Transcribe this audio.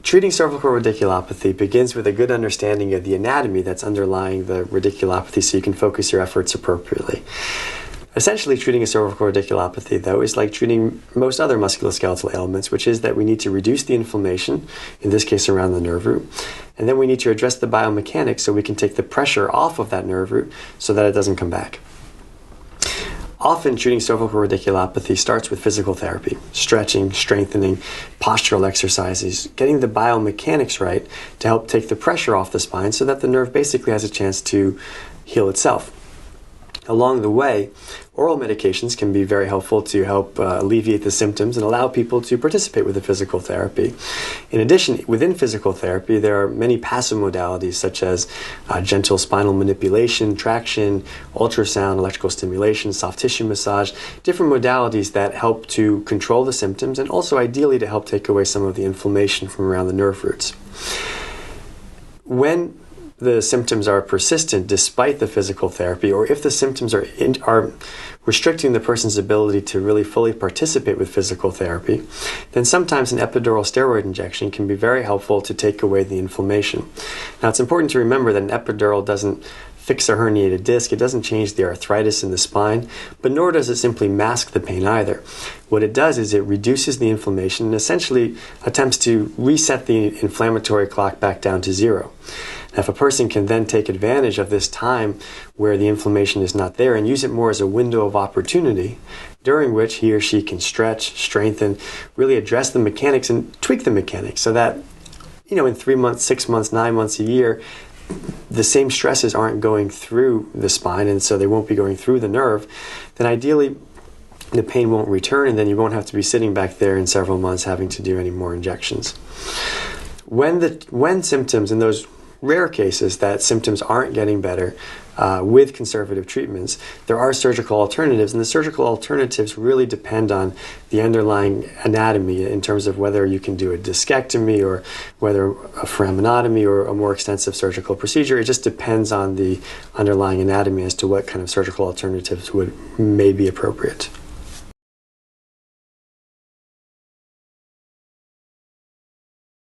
Treating cervical radiculopathy begins with a good understanding of the anatomy that's underlying the radiculopathy so you can focus your efforts appropriately. Essentially, treating a cervical radiculopathy, though, is like treating most other musculoskeletal ailments, which is that we need to reduce the inflammation, in this case around the nerve root, and then we need to address the biomechanics so we can take the pressure off of that nerve root so that it doesn't come back. Often, treating cervical radiculopathy starts with physical therapy, stretching, strengthening, postural exercises, getting the biomechanics right to help take the pressure off the spine so that the nerve basically has a chance to heal itself. Along the way, oral medications can be very helpful to help alleviate the symptoms and allow people to participate with the physical therapy. In addition, within physical therapy, there are many passive modalities such as gentle spinal manipulation, traction, ultrasound, electrical stimulation, soft tissue massage, different modalities that help to control the symptoms and also ideally to help take away some of the inflammation from around the nerve roots. When the symptoms are persistent despite the physical therapy, or if the symptoms are restricting the person's ability to really fully participate with physical therapy, then sometimes an epidural steroid injection can be very helpful to take away the inflammation. Now, it's important to remember that an epidural doesn't fix a herniated disc, it doesn't change the arthritis in the spine, but nor does it simply mask the pain either. What it does is it reduces the inflammation and essentially attempts to reset the inflammatory clock back down to zero. Now, if a person can then take advantage of this time where the inflammation is not there and use it more as a window of opportunity during which he or she can stretch, strengthen, really address the mechanics and tweak the mechanics so that, in 3 months, 6 months, 9 months, a year, the same stresses aren't going through the spine and so they won't be going through the nerve, then ideally the pain won't return and then you won't have to be sitting back there in several months having to do any more injections. When symptoms, in those rare cases that symptoms aren't getting better with conservative treatments, there are surgical alternatives, and the surgical alternatives really depend on the underlying anatomy in terms of whether you can do a discectomy or whether a foraminotomy or a more extensive surgical procedure. It just depends on the underlying anatomy as to what kind of surgical alternatives may be appropriate.